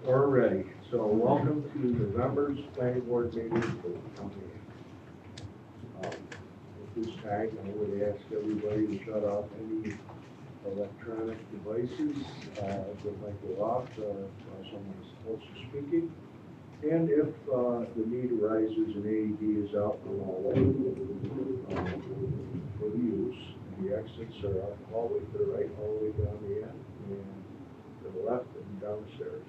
We're ready. So welcome to November's planning board meeting for the county. At this time, I would ask everybody to shut off any electronic devices that might go off while someone's else is speaking. And if the need arises and AED is out in the hallway for the use, the exits are out the hallway to the right, all the way down the end, and to the left and downstairs.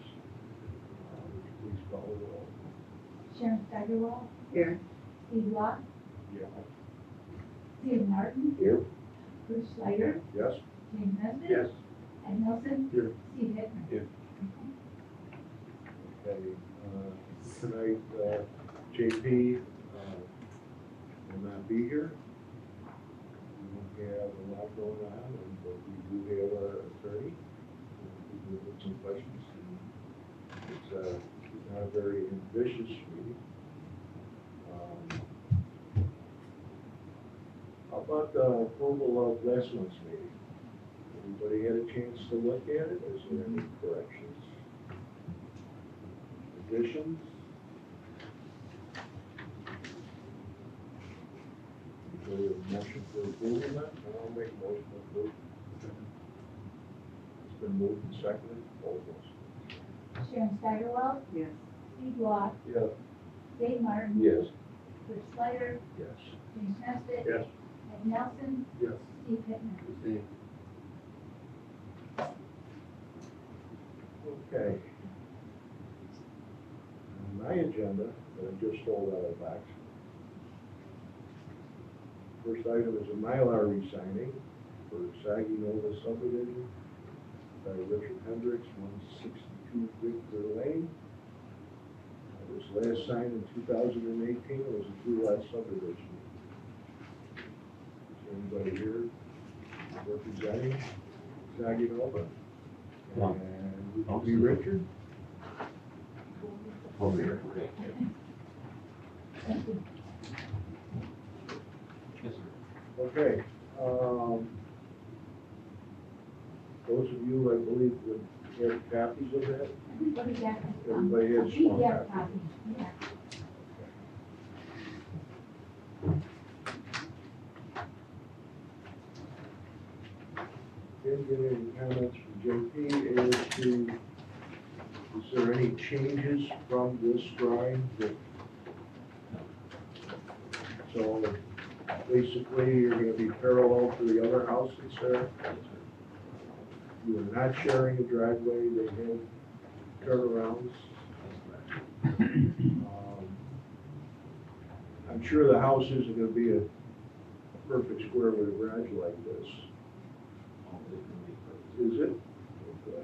Please call the roll. Sharon Steigerwald. Here. Steve Locke. Yeah. Steve Martin. Here. Bruce Schleider. Yes. James Nesbitt. Yes. Ed Nelson. Here. Steve Hittner. Here. Okay, tonight, JP will not be here. We have a lot going on, but we do have our attorney. We do have some questions. It's not a very ambitious meeting. How about the approval of last month's meeting? Everybody had a chance to look at it? Is there any corrections? Additions? Is there a motion for approval then? I'll make a motion to approve. It's been moved and seconded. All those. Sharon Steigerwald. Yes. Steve Locke. Yeah. Dave Martin. Yes. Bruce Schleider. Yes. James Nesbitt. Yes. Ed Nelson. Yes. Steve Hittner. Okay. On my agenda, that I just stole out of the box. First item is a Mylar re-signing for Sagi Nova subdivision by Richard Hendricks, 162 Victor Lane. It was last signed in 2018. It was a 2-lot subdivision. Is anybody here representing Sagi Nova? No. And would you be Richard? Over here. Thank you. Yes, sir. Okay, those of you, I believe, would have copies of that? Everybody got Everybody has a PDF one copy. Yeah. Did get any comments from JP as to, is there any changes from this drawing that? So basically, you're gonna be parallel to the other house that's there? You are not sharing a driveway, they have turnarounds. I'm sure the house isn't gonna be a perfect square with a garage like this, is it? Okay.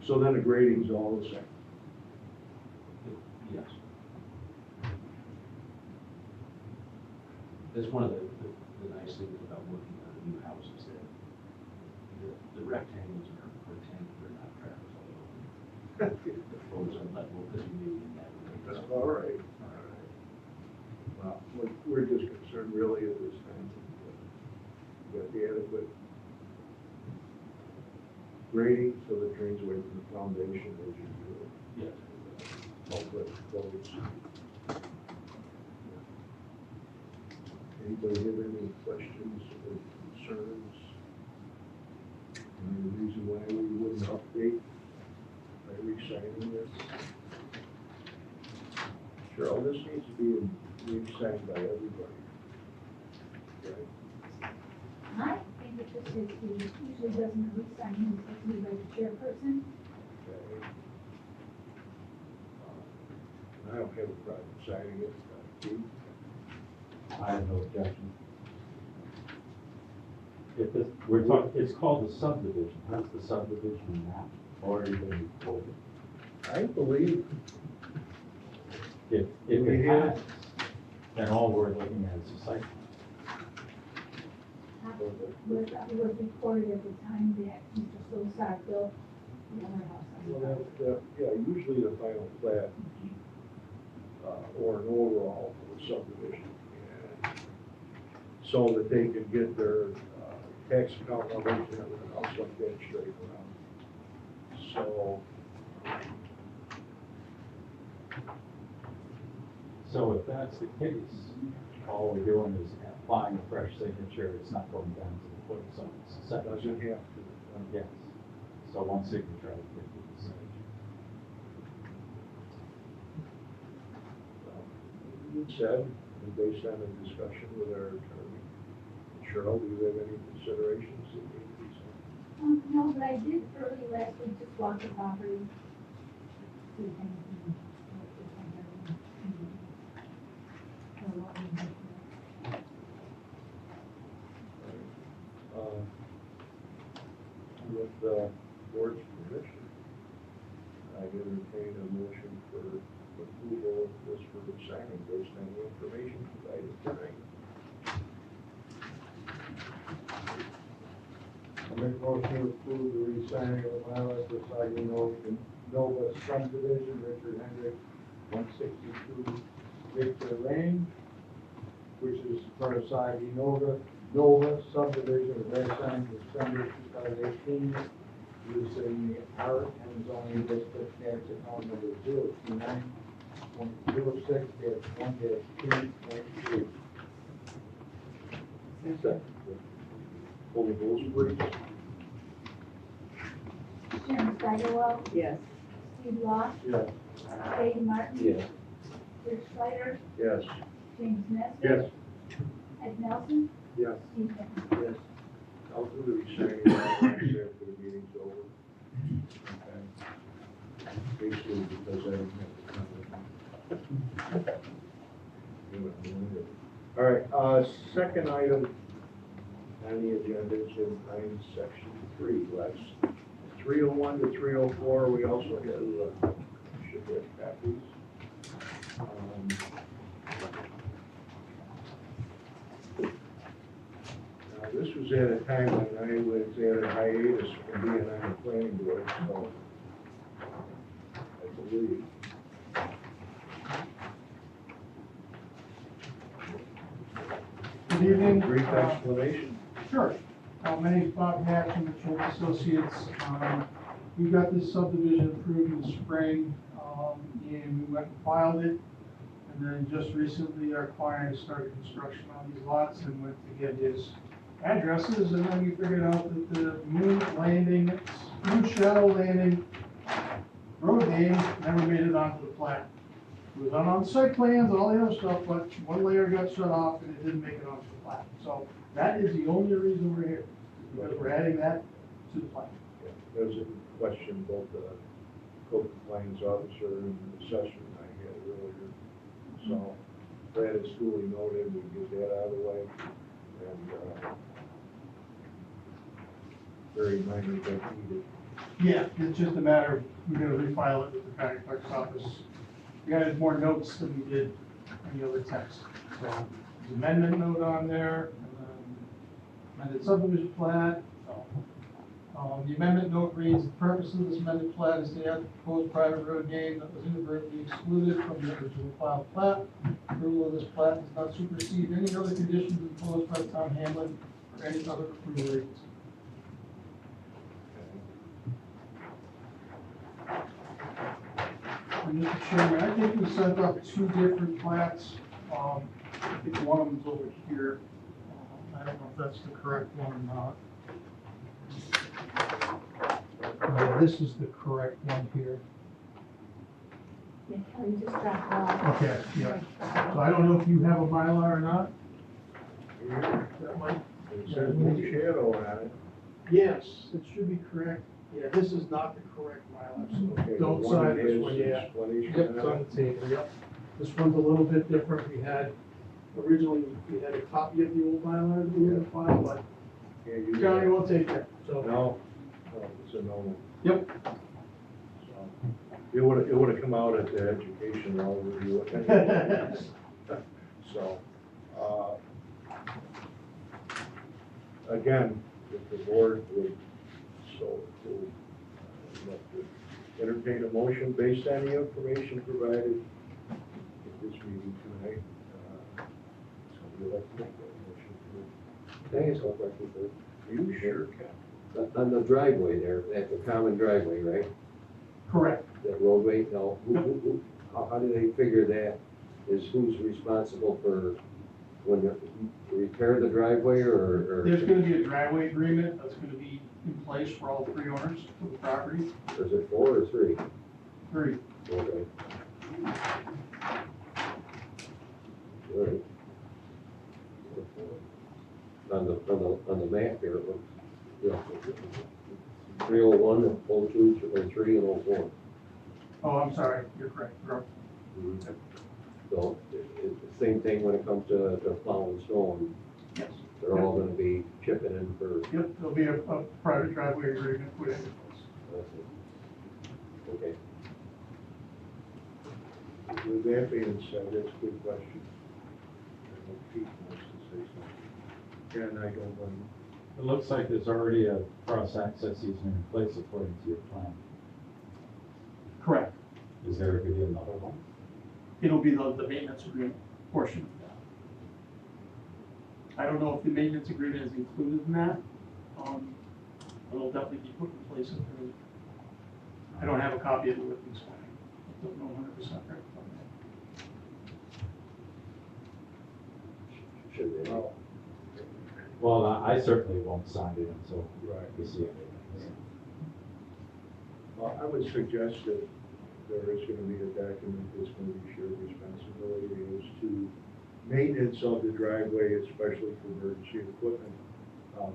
So then the grading's all the same? Yes. That's one of the nice things about working on a new house is that the rectangles are rectangular, not trapezoidal. The floors are level because we made it that way. That's all right. Well, we're just concerned really at this time. Got the adequate grading so that it drains away from the foundation as you do it. Yes. All the codes. Anybody have any questions or concerns? Any reason why we wouldn't update by re-signing this? Sure, all this needs to be re-signed by everybody. Right? I think it just is, he usually doesn't re-sign, he's supposed to be like the chairperson. Okay. I don't have a problem signing it. Keith? I have no objection. If this, we're talking, it's called the subdivision, has the subdivision map already been recorded? I believe, If We it have- has, then all we're looking at is a site plan. It was recorded at the time that Mr. Solsar built the other house. well, yeah, usually the final plat, or an overall of the subdivision. And so that they can get their, tax account numbers and everything else like that straight around. So, So if that's the case, all we're doing is applying a fresh signature, it's not going down to the clerk's office. That doesn't have to. Yes. So one signature, I think, is the same. Said, and based on the discussion with our attorney, Cheryl, do you have any considerations that need to be said? No, but I did early last week just walk the property. See if anything. With the board's permission, I entertain a motion for approval of this for the signing based on the information provided tonight. I make a motion to approve the re-signing of the Mylar for Saginaw Nova subdivision, Richard Hendrick, 162 Victor Lane, which is part of Saginaw Nova subdivision, was signed December 2018, using the art and zoning district tax account number 029.06-1-2.3. Second. Pull the rules, please. Sharon Steigerwald, Yes. Steve Law, Yes. Dave Martin. Yes. Rich Slider, Yes. James Nesbitt. Yes. Ed Nelson, Yes. Steve Henry. Yes. I'll do the re-signing after the meeting's over. Okay. Basically, because I don't have to comment. All right, second item on the agenda is in section 3, Lex. 301 to 304, we also have, should have copies. Now, this was at a time when I was at a hiatus from being on the planning board, so I believe. Good evening. Brief explanation. Sure. My name's Bob Hatch, I'm with Schultz Associates. We got this subdivision approved in the spring, and we went and filed it. And then just recently, our client started construction on these lots and went to get his addresses, and then we figured out that the Moon Shadow Landing road name never made it onto the plat. It was on the site plans, all the other stuff, but one layer got shut off and it didn't make it onto the plat. So that is the only reason we're here, because we're adding that to the plat. Yeah, there's a question both the code compliance officer and the assessor I had earlier. So that is duly noted, we get that out of the way. And very minor thing needed. Yeah, it's just a matter of, we're gonna refile it with the county clerk's office. We added more notes than we did any other text. So there's an amendment note on there, and then amended subdivision plat. The amendment note reads, the purpose of this amended plat is to add the proposed private road name that was inadvertently excluded from the original filed plat. Approval of this plat does not supersede any other conditions imposed by the town Hamlin or any other approval agency. And Mr. Chairman, I think we sent out 2 different plats. I think one of them's over here. I don't know if that's the correct one or not. This is the correct one here. Yeah, Kelly just dropped off. Okay, yeah. So I don't know if you have a Mylar or not. That might. It says Moon Shadow on it. Yes, it should be correct. Yeah, this is not the correct Mylar, so Okay, don't one sign this is one, yeah. explanation Yep, it's on on it. the table, yep. This one's a little bit different. Originally, we had a copy of the old Mylar that we were gonna file, but Can't use the county that. won't take that, so. No, it's a no. Yep. So, it would've come out at the education overview. anyway. So, again, if the board would so approve, I'd like to entertain a motion based on the information provided at this meeting tonight. Somebody would like to make that motion? Can I ask one question first? Are you sure, Ken? On the driveway there, that's a common driveway, right? Correct. That roadway, no, how do they figure that is who's responsible for when you repair the driveway or There's gonna be a driveway agreement that's gonna be in place for all three owners of the property. is it 4 or 3? Three. Okay. All right. On the map here, it looks, yeah. 301, 02, and 3, and 04. Oh, I'm sorry, you're correct. You're up. So it's the same thing when it comes to plowing stone. Yes. They're all gonna be chipping in for, Yep, there'll be a private driveway agreement put in. okay. With that being said, that's a good question. I know Pete wants to say something. And I don't want, It looks like there's already a cross-access easement in place according to your plan. Correct. Is there going to be another one? It'll be the maintenance agreement portion of that. I don't know if the maintenance agreement is included in that. But it'll definitely be put in place if there is. I don't have a copy of it with me, so I don't know 100% right. Should they? well, Well, I certainly won't sign it until right. we see it. Well, I would suggest that there is gonna be a document that's gonna be shared responsibility as to maintenance of the driveway, especially for emergency equipment,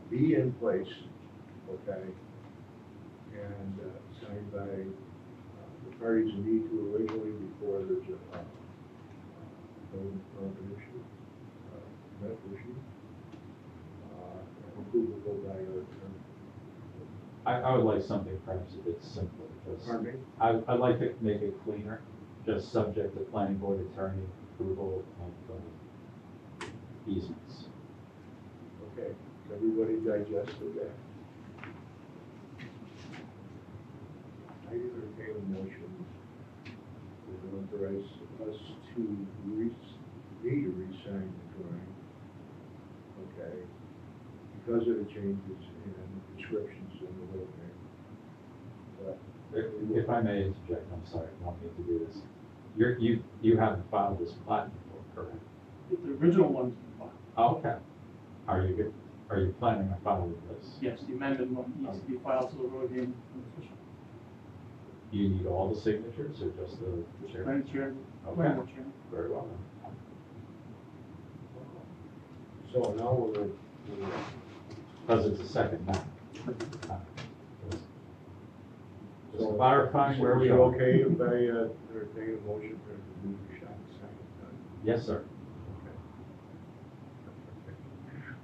be in place, okay? And, signed by, the parties in need to originally before there's a, building permit issue, that issue, and approvable by our attorney. I would like something perhaps a bit simpler, because Pardon me? I'd like to make it cleaner, just subject to planning board attorney approval of easements. Okay, everybody digested that? I entertain a motion to authorize us to re-sign the drawing, okay, because of the changes in descriptions in the whole thing. But If I may interject, I'm sorry, I don't mean to do this. You haven't filed this plat before, correct? The original one's been filed. Oh, okay. Are you planning on filing this? Yes, the amended one needs to be filed to the road agent. Do you need all the signatures or just the chair? Madam Chair, Okay. Madam Chair. Very well. So now we're Because it's a second map. So Just clarifying where we Is it are. okay if I entertain a motion for the move the shot second? Yes, sir.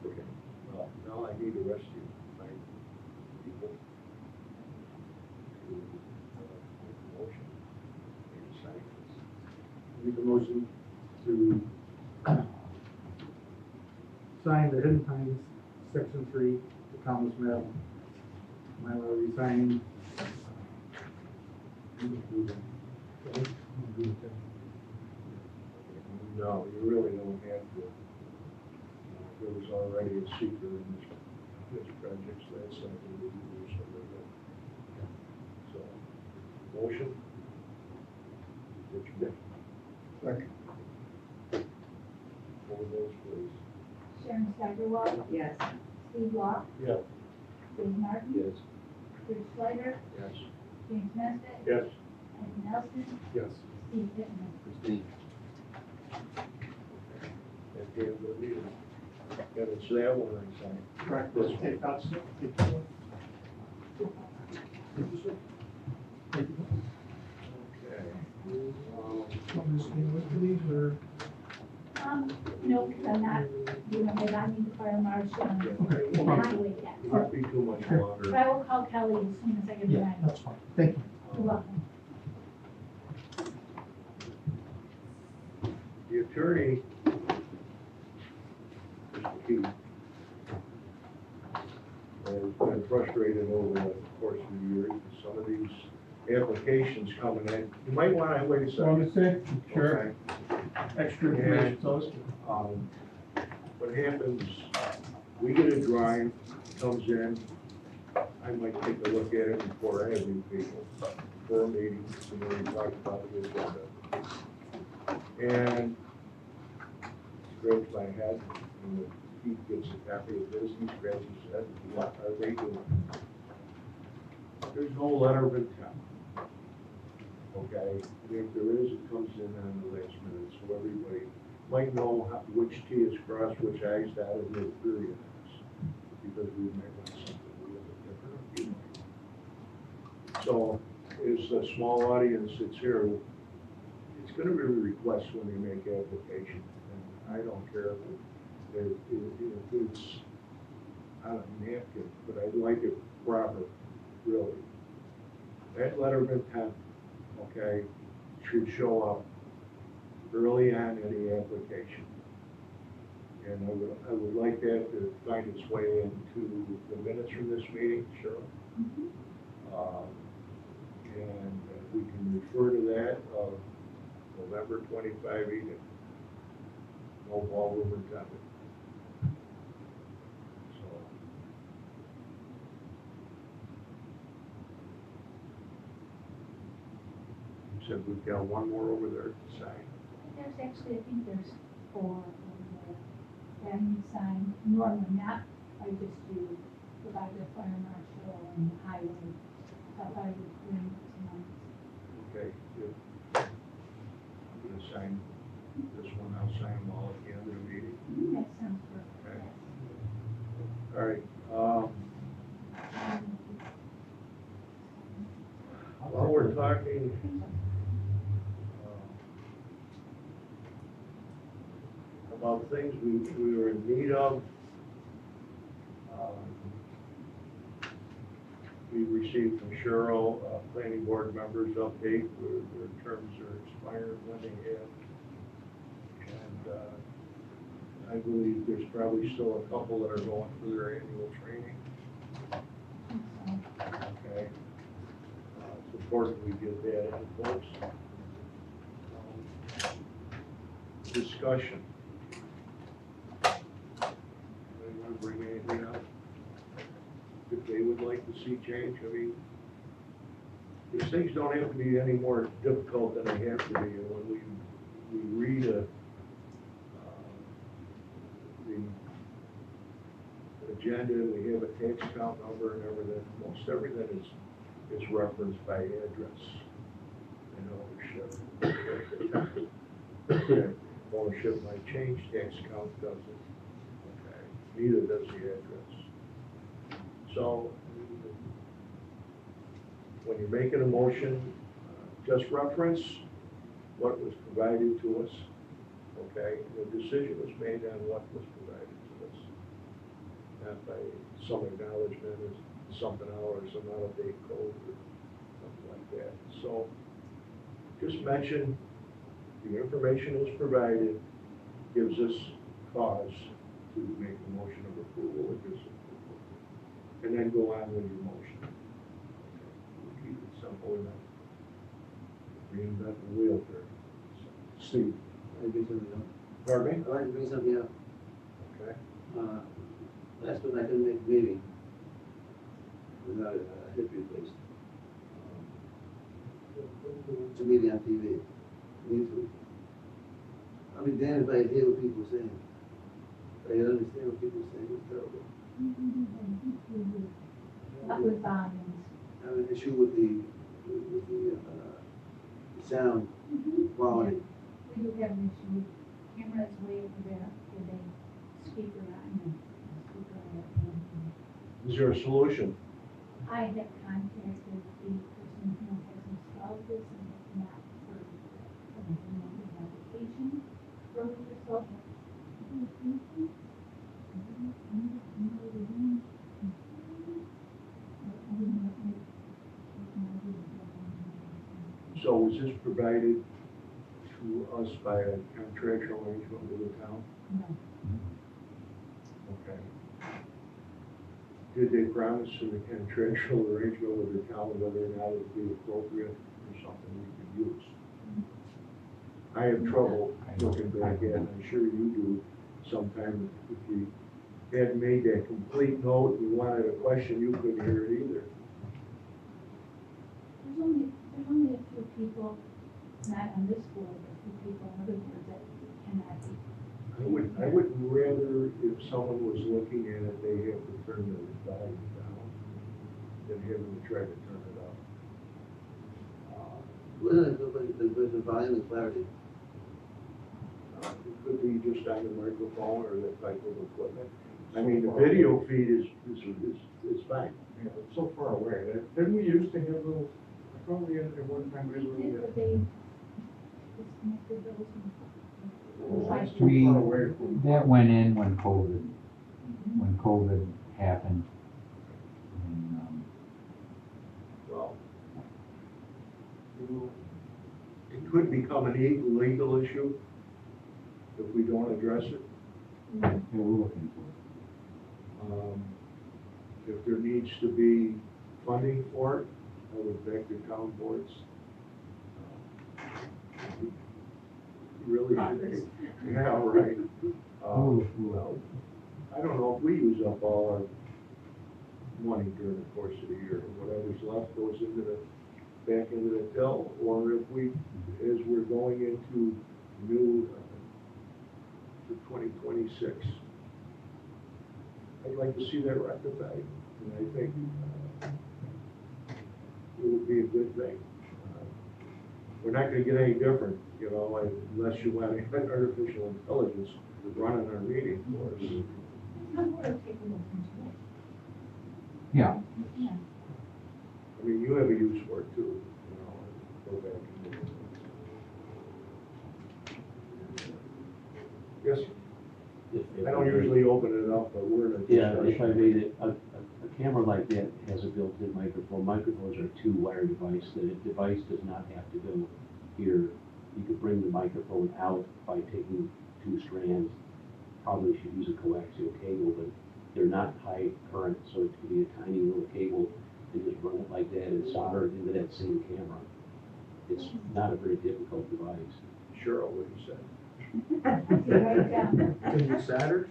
Okay, well, now I need the rest of you, my people, to make a motion, make a sign this. Make a motion to sign the Hidden Pines, Section 3, the Thomas map. Mylar resigning. No, you really don't have to. There was already a seeker in this project, so that's something we do, so we're good. So, motion? What you get? Second. Hold those, please. Sharon Steigerwald, Yes. Steve Law, Yeah. Dave Martin, Yes. Rich Slider, Yes. James Nesbitt, Yes. Ed Nelson, Yes. Steve Pittman. Christine. Okay, we'll leave it. Yeah, it's that one I signed. Correct. This Take one. that, take that one. Thank you. Okay. Want me to stay with these, or? No, because I'm not, I need the fire marshal and Okay, the hold on. highway yet. It won't be too much But longer. I will call Kelly as soon as I get the Yeah, ride. that's fine. Thank you. You're welcome. The attorney, Mr. Keith, has been frustrated over the course of the years with some of these applications coming in. You might want to wait a second. Want to say? Sure. Okay. Extra information, so it's What happens, we get a drawing, comes in, I might take a look at it before I have new people, for a meeting, and then we talk about the agenda. And scratch my head, and he gets a copy of this, he scratches his head, what are they doing? There's no letter of intent. Okay, if there is, it comes in on the last minute, so everybody might know which T is crossed, which I is dotted, and the period is. Because we might want something a little bit different. So, as a small audience that's here, it's gonna be a request when they make application. And I don't care if it's on a napkin, but I'd like it proper, really. That letter of intent, okay, should show up early on in the application. And I would like that to find its way into the minutes from this meeting, Cheryl. And we can refer to that of November 25 evening. No ballroom intended. So. You said we've got one more over there to sign. There's actually, I think there's 4 over there that you sign normally, not, I just do provide the fire marshal and the highway. I thought I would bring it tonight. Okay, good. I'm gonna sign this one, I'll sign them all at the end of the meeting. That sounds perfect. Okay. All right, while we're talking, about things we were in need of, we received from Cheryl, planning board members update, where their terms are expired when they have. And, I believe there's probably still a couple that are going through their annual training. Okay. It's important we get that in, folks. Discussion. Anyone bring anything up? If they would like to see change, I mean, these things don't have to be any more difficult than they have to be. And when we read the agenda, we have a tax count number and everything, most everything is referenced by address and ownership. Ownership might change, tax count doesn't. Okay, neither does the address. So, when you're making a motion, just reference what was provided to us, okay? The decision was made on what was provided to us, not by some acknowledgement or something else, or some out-of-date code or something like that. So, just mention the information was provided, gives us cause to make a motion of approval or disapproval. And then go on with your motion. Okay. Keep it simple enough. Reinvent the wheel here. Steve. I bring something up. Pardon me? I'd like to bring something up. Okay. Last one I couldn't make the meeting without a hip replaced. To meeting on TV, YouTube. I mean, damn if I hear what people are saying. I understand what people are saying, it's terrible. Not with volumes. I have an issue with the sound quality. We do have an issue. Camera is way over there with a speaker on. Is there a solution? I have contacted the person who has installed this and has not heard the application for the result. So was this provided to us by a contractual arrangement with the town? No. Okay. Did they promise in the contractual arrangement with the town whether or not it would be appropriate or something we could use? I have trouble looking back at it, I'm sure you do, sometimes if you hadn't made that complete note, you wanted a question, you couldn't hear it either. There's only a few people not on this board, but a few people on other boards that cannot be. I would rather, if someone was looking at it, they have to turn the volume down than having to try to turn it up. Well, the volume and clarity. It could be just on the microphone or that type of equipment. I mean, the video feed is fine. Yeah, it's so far away. Didn't we used to have little, I thought we had at one time, we They did, but they disconnected those. It's too far away from. That went in when COVID happened. And, Well, it could become an legal issue if we don't address it. yeah, we're looking for it. If there needs to be funding for it, I would beg the town boards. Really should be. Yeah, right. Well, I don't know if we use up all our money during the course of the year. Whatever's left goes into back into the till, or if we, as we're going into new, for 2026. I'd like to see that rectified, and I think it would be a good thing. We're not gonna get any different, you know, unless you want artificial intelligence running our meeting for us. I'm gonna take a look into it. Yeah, Yeah. I mean, you have a use for it too, you know, go back and do it. Yes, If- I don't usually open it up, but we're in a Yeah, if I discussion. made it, a camera like that has a built-in microphone. Microphones are a two-wire device. The device does not have to go here. You could bring the microphone out by taking two strands. Probably should use a coaxial cable, but they're not high current, so it could be a tiny little cable and just run it like that and solder it into that same camera. It's not a very difficult device. Cheryl, what you said. Write it down. Can you solder?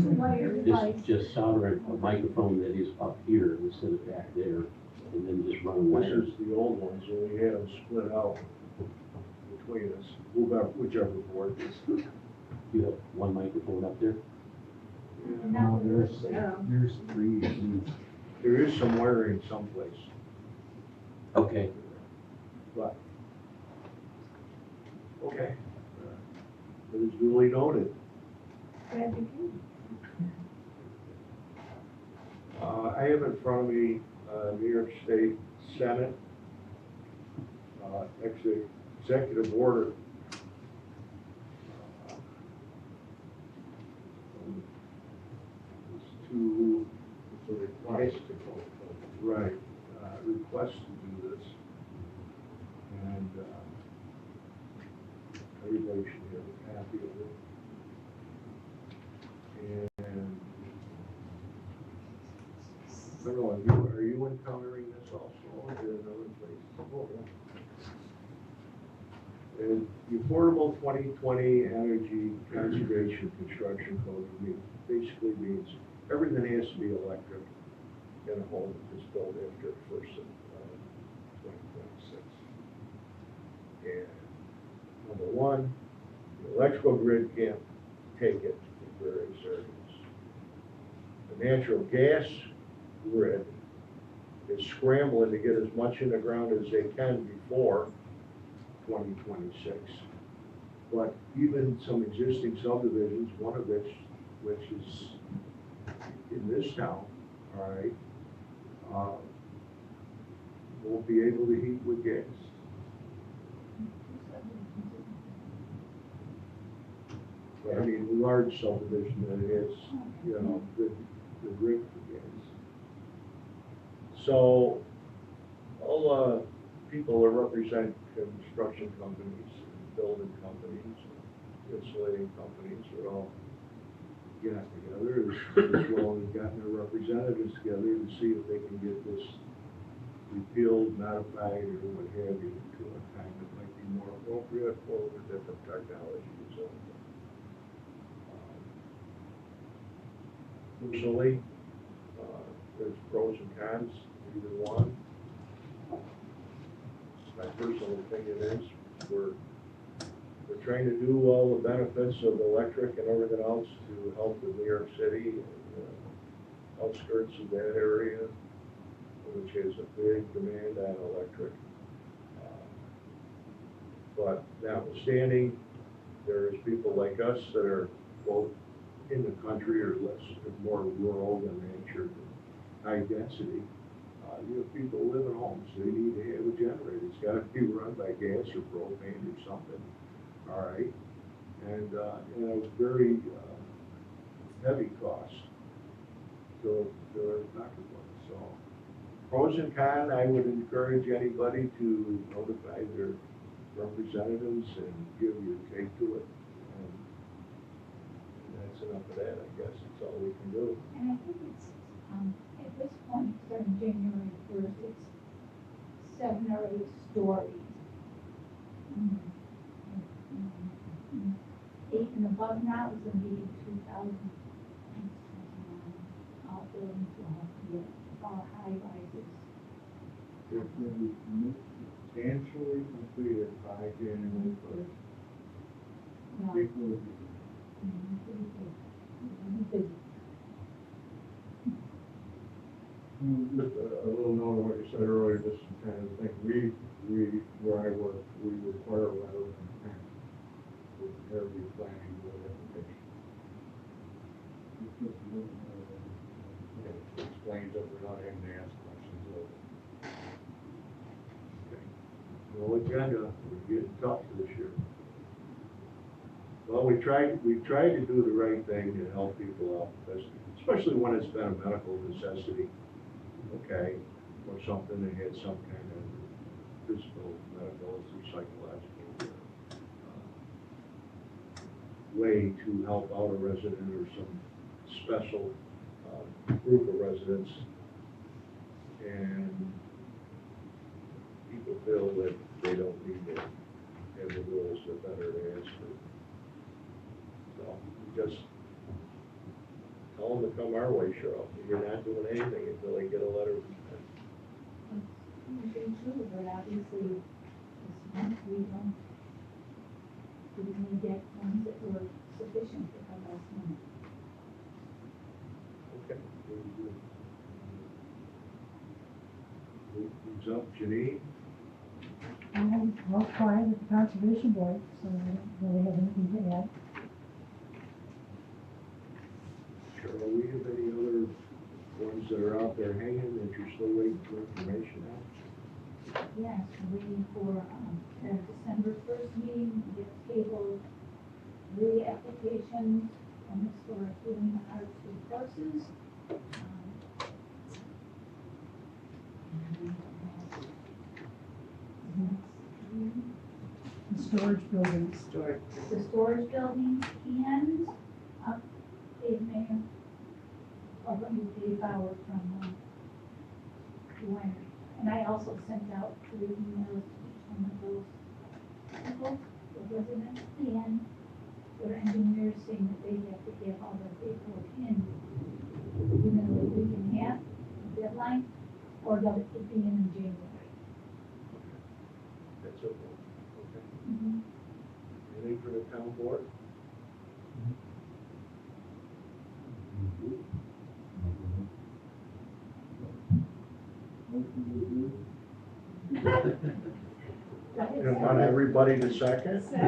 Two-wire device. Just solder a microphone that is up here instead of back there, and then just run a This wire. is the old ones, and we had them split out between us, whichever board. You have one microphone up there? no, there's three at least. There is some wiring someplace, Okay. but, okay. It is duly noted. Glad you came. I have in front of me, New York State Senate, executive order. It's to, right, request to do this. And, everybody should have a copy of it. And, I don't know, are you encountering this also, or in another place? Oh, yeah. And the Affordable 2020 Energy Conservation Construction Code basically means everything has to be electric in a home that's built after the first of 2026. And number one, the electrical grid can't take it in various areas. The natural gas grid is scrambling to get as much in the ground as they can before 2026. But even some existing subdivisions, one of which is in this town, all right, won't be able to heat with gas. I mean, large subdivision that has, you know, the grid for gas. So, all people that represent construction companies, building companies, insulating companies are all got together, as well as gotten their representatives together to see if they can get this repealed, modified, or what have you, to a time that might be more appropriate for different technologies. So, personally, there's pros and cons to either one. My personal opinion is, we're trying to do all the benefits of electric and everything else to help with New York City and outskirts of that area, which has a big demand on electric. But notwithstanding, there is people like us that are, well, in the country or less, more rural in nature, high density. You have people who live in homes, they need to have a generator. It's gotta be run by gas or propane or something, all right? And, very, heavy cost to their pocketbook. So pros and cons, I would encourage anybody to notify their representatives and give your take to it. And that's enough of that, I guess. That's all we can do. And I think it's, at this point, starting January first, it's 7 or 8 stories. 8 and above now is gonna be 2,000. All buildings will have to get all high rises. It's going to be substantially completed by January first. Well, People will be pretty busy. Just a little note of what you said earlier, just kind of think, where I work, we require a letter of intent with every planning board application. It explains that we're not having to ask questions of it. No agenda, we're getting tough this year. Well, we tried to do the right thing to help people out, especially when it's been a medical necessity, okay, or something that had some kind of physical, medical, or psychological way to help out a resident or some special group of residents. And people feel that they don't need to have the rules that better to ask for. So we just tell them to come our way, Cheryl. You're not doing anything until they get a letter from them. It's usually true, but obviously, this month we didn't get ones that were sufficient for our last month. Okay. Very good. Who's up, Janine? Well, quiet with the conservation board, so I don't really have anything to add. Cheryl, we have any other ones that are out there hanging that you're still waiting for information on? Yes, we're waiting for, their December 1st meeting, we get tabled 3 applications from historic healing arts resources. The storage buildings. The storage buildings and, Dave Mayer, or Dave Bauer from, Warner. And I also sent out 3 emails to each one of those people, the residents, and their engineers saying that they have to get all their paperwork in within a week and a half deadline, or they'll be in January. That's okay. Okay. Anything for the town board? You want everybody to second? Okay,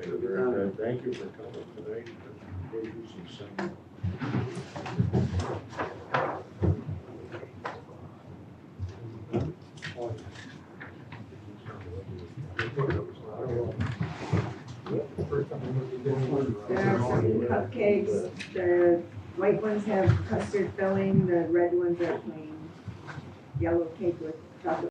very good. Thank you for coming tonight. Give you some second. There are some cupcakes, the white ones have custard filling, the red ones are plain yellow cake with chocolate